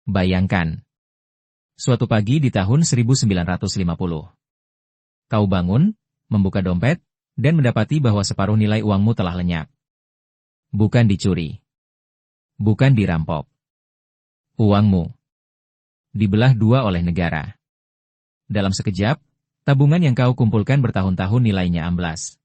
Bayangkan. Suatu pagi di tahun 1950. Kau bangun, membuka dompet, dan mendapati bahwa separuh nilai uangmu telah lenyap. Bukan dicuri. Bukan dirampok. Uangmu dibelah dua oleh negara. Dalam sekejap, tabungan yang kau kumpulkan bertahun-tahun nilainya amblas.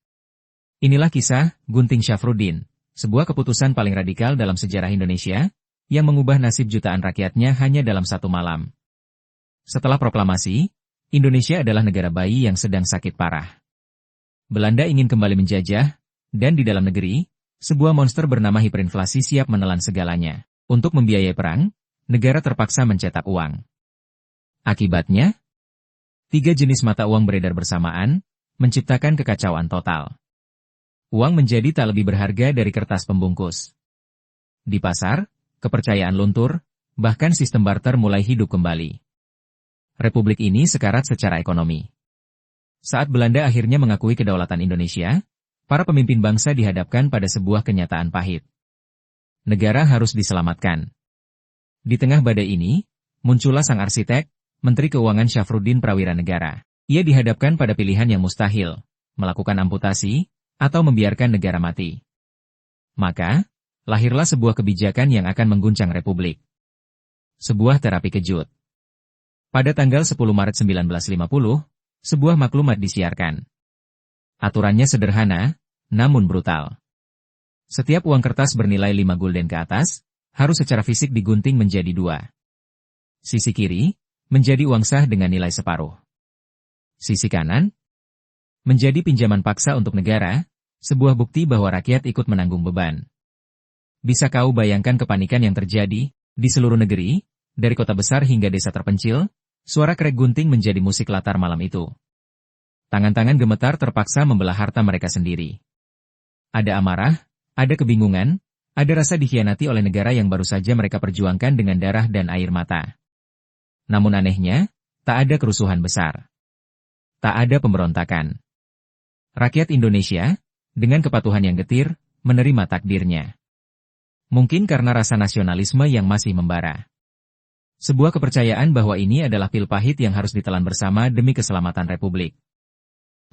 Inilah kisah Gunting Syafruddin, sebuah keputusan paling radikal dalam sejarah Indonesia, yang mengubah nasib jutaan rakyatnya hanya dalam satu malam. Setelah proklamasi, Indonesia adalah negara bayi yang sedang sakit parah. Belanda ingin kembali menjajah, dan di dalam negeri, sebuah monster bernama hiperinflasi siap menelan segalanya. Untuk membiayai perang, negara terpaksa mencetak uang. Akibatnya, 3 jenis mata uang beredar bersamaan, menciptakan kekacauan total. Uang menjadi tak lebih berharga dari kertas pembungkus. Di pasar, kepercayaan luntur, bahkan sistem barter mulai hidup kembali. Republik ini sekarat secara ekonomi. Saat Belanda akhirnya mengakui kedaulatan Indonesia, para pemimpin bangsa dihadapkan pada sebuah kenyataan pahit. Negara harus diselamatkan. Di tengah badai ini, muncullah sang arsitek, Menteri Keuangan Syafruddin Prawiranegara. Ia dihadapkan pada pilihan yang mustahil, melakukan amputasi, atau membiarkan negara mati. Maka, lahirlah sebuah kebijakan yang akan mengguncang Republik. Sebuah terapi kejut. Pada tanggal 10 Maret 1950, sebuah maklumat disiarkan. Aturannya sederhana, namun brutal. Setiap uang kertas bernilai 5 gulden ke atas, harus secara fisik digunting menjadi 2. Sisi kiri, menjadi uang sah dengan nilai separuh. Sisi kanan, menjadi pinjaman paksa untuk negara, sebuah bukti bahwa rakyat ikut menanggung beban. Bisa kau bayangkan kepanikan yang terjadi di seluruh negeri, dari kota besar hingga desa terpencil, suara krek gunting menjadi musik latar malam itu. Tangan-tangan gemetar terpaksa membelah harta mereka sendiri. Ada amarah, ada kebingungan, ada rasa dikhianati oleh negara yang baru saja mereka perjuangkan dengan darah dan air mata. Namun anehnya, tak ada kerusuhan besar. Tak ada pemberontakan. Rakyat Indonesia, dengan kepatuhan yang getir, menerima takdirnya. Mungkin karena rasa nasionalisme yang masih membara. Sebuah kepercayaan bahwa ini adalah pil pahit yang harus ditelan bersama demi keselamatan Republik.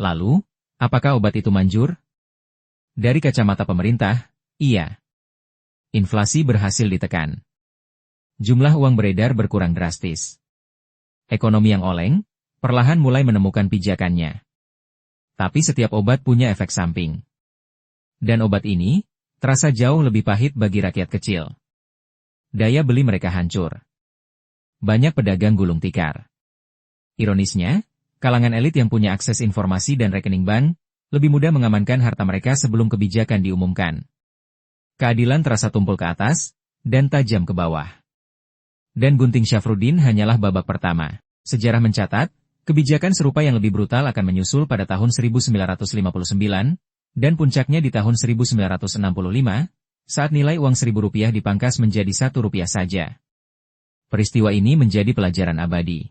Lalu, apakah obat itu manjur? Dari kacamata pemerintah, iya. Inflasi berhasil ditekan. Jumlah uang beredar berkurang drastis. Ekonomi yang oleng, perlahan mulai menemukan pijakannya. Tapi setiap obat punya efek samping. Dan obat ini, terasa jauh lebih pahit bagi rakyat kecil. Daya beli mereka hancur. Banyak pedagang gulung tikar. Ironisnya, kalangan elit yang punya akses informasi dan rekening bank, lebih mudah mengamankan harta mereka sebelum kebijakan diumumkan. Keadilan terasa tumpul ke atas, dan tajam ke bawah. Dan Gunting Syafruddin hanyalah babak pertama. Sejarah mencatat, kebijakan serupa yang lebih brutal akan menyusul pada tahun 1959, dan puncaknya di tahun 1965, saat nilai uang Rp1.000 dipangkas menjadi Rp1 saja. Peristiwa ini menjadi pelajaran abadi.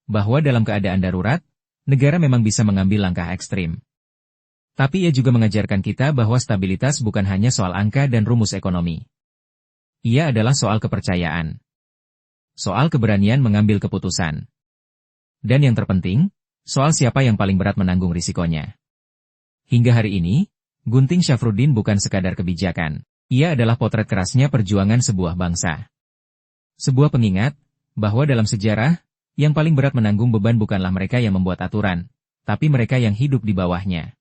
Bahwa dalam keadaan darurat, negara memang bisa mengambil langkah ekstrim. Tapi ia juga mengajarkan kita bahwa stabilitas bukan hanya soal angka dan rumus ekonomi. Ia adalah soal kepercayaan. Soal keberanian mengambil keputusan. Dan yang terpenting, soal siapa yang paling berat menanggung risikonya. Hingga hari ini, Gunting Syafruddin bukan sekadar kebijakan. Ia adalah potret kerasnya perjuangan sebuah bangsa. Sebuah pengingat, bahwa dalam sejarah, yang paling berat menanggung beban bukanlah mereka yang membuat aturan, tapi mereka yang hidup di bawahnya.